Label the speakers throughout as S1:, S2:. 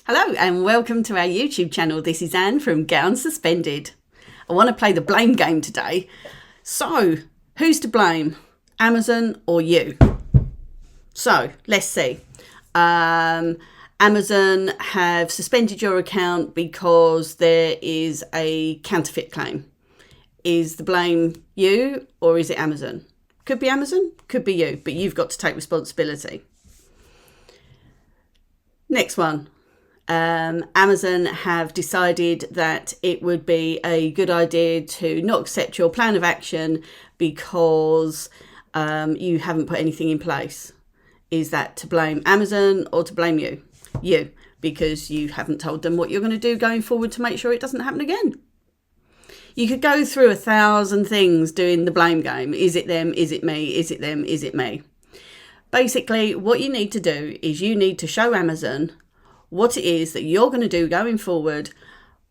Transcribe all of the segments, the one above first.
S1: Hello and welcome to our YouTube channel. This is Anne from Get Unsuspended. I want to play the blame game today. So, who's to blame? Amazon or you? So, let's see. Amazon have suspended your account because there is a counterfeit claim. Is the blame you or is it Amazon? Could be Amazon, could be you, but you've got to take responsibility. Next one. Amazon have decided that it would be a good idea to not accept your plan of action because you haven't put anything in place. Is that to blame Amazon or to blame you? You, because you haven't told them what you're going to do going forward to make sure it doesn't happen again. You could go through 1,000 things doing the blame game. Is it them? Is it me? Is it them? Is it me? Basically, what you need to do is you need to show Amazon what it is that you're going to do going forward,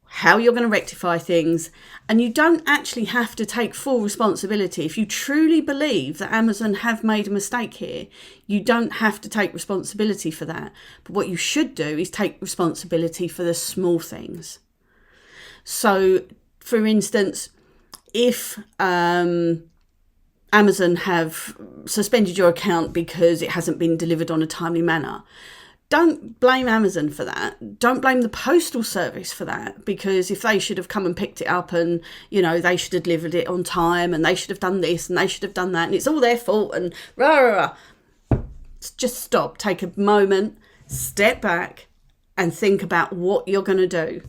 S1: how you're going to rectify things, and you don't actually have to take full responsibility. If you truly believe that Amazon have made a mistake here, you don't have to take responsibility for that. But what you should do is take responsibility for the small things. So, for instance, if Amazon have suspended your account because it hasn't been delivered on a timely manner, don't blame Amazon for that. Don't blame the postal service for that, because if they should have come and picked it up and, they should have delivered it on time and they should have done this and they should have done that and it's all their fault and rah, rah, rah. Just stop, take a moment, step back and think about what you're going to do.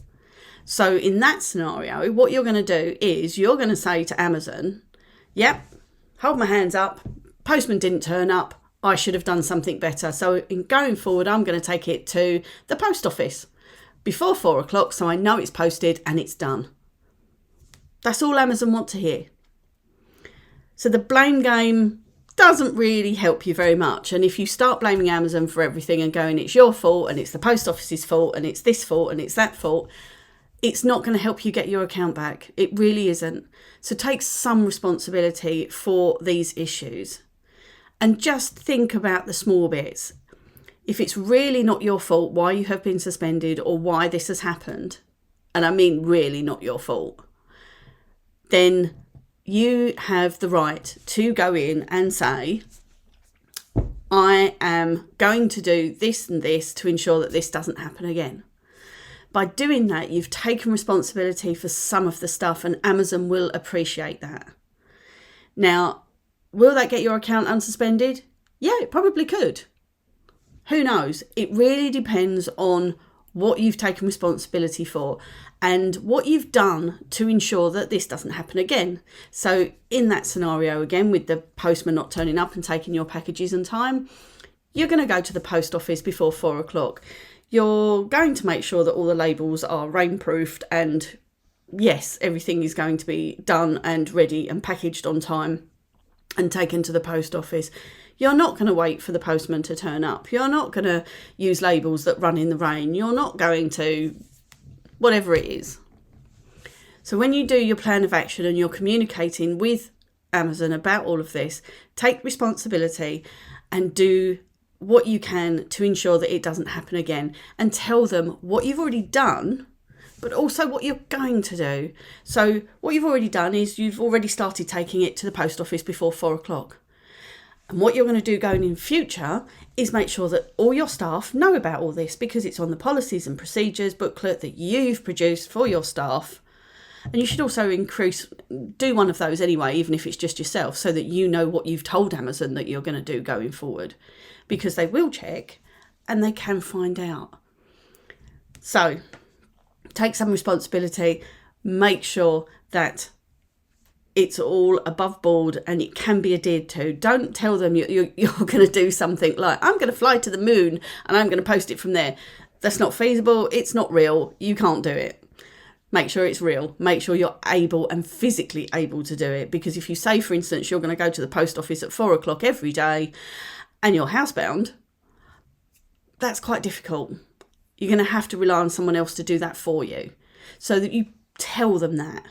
S1: So in that scenario, what you're going to do is you're going to say to Amazon, yep, hold my hands up, postman didn't turn up, I should have done something better. So in going forward, I'm going to take it to the post office before 4 o'clock so I know it's posted and it's done. That's all Amazon want to hear. So the blame game doesn't really help you very much. And if you start blaming Amazon for everything and going, it's your fault and it's the post office's fault and it's this fault and it's that fault, it's not going to help you get your account back. It really isn't. So take some responsibility for these issues. And just think about the small bits. If it's really not your fault why you have been suspended or why this has happened, and I mean really not your fault, then you have the right to go in and say, I am going to do this and this to ensure that this doesn't happen again. By doing that, you've taken responsibility for some of the stuff and Amazon will appreciate that. Now, will that get your account unsuspended? Yeah, it probably could. Who knows? It really depends on what you've taken responsibility for and what you've done to ensure that this doesn't happen again. So in that scenario, again, with the postman not turning up and taking your packages on time, you're going to go to the post office before 4 o'clock. You're going to make sure that all the labels are rainproofed and yes, everything is going to be done and ready and packaged on time and taken to the post office. You're not going to wait for the postman to turn up. You're not going to use labels that run in the rain. You're not going to whatever it is. So when you do your plan of action and you're communicating with Amazon about all of this, take responsibility and do what you can to ensure that it doesn't happen again, and tell them what you've already done but also what you're going to do. So what you've already done is you've already started taking it to the post office before 4 o'clock. And what you're going to do going in future is make sure that all your staff know about all this, because it's on the policies and procedures booklet that you've produced for your staff. And you should also do one of those anyway, even if it's just yourself, so that you know what you've told Amazon that you're going to do going forward, because they will check and they can find out. So take some responsibility, make sure that it's all above board and it can be adhered to. Don't tell them you're going to do something like, I'm going to fly to the moon and I'm going to post it from there. That's not feasible. It's not real. You can't do it. Make sure it's real. Make sure you're able and physically able to do it. Because if you say, for instance, you're going to go to the post office at 4 o'clock every day and you're housebound, that's quite difficult. You're going to have to rely on someone else to do that for you, so that you tell them that.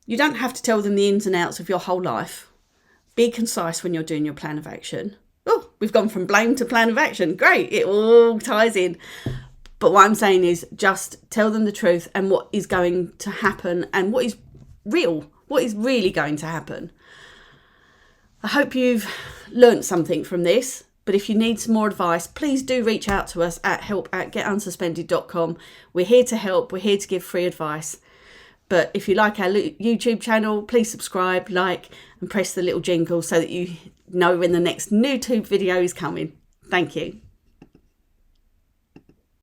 S1: You don't have to tell them the ins and outs of your whole life. Be concise when you're doing your plan of action. Oh, we've gone from blame to plan of action. Great, it all ties in. But what I'm saying is just tell them the truth and what is going to happen and what is real, what is really going to happen. I hope you've learnt something from this. But if you need some more advice, please do reach out to us at help@getunsuspended.com. We're here to help. We're here to give free advice. But if you like our YouTube channel, please subscribe, like, and press the little jingle so that you know when the next new tube video is coming. Thank you.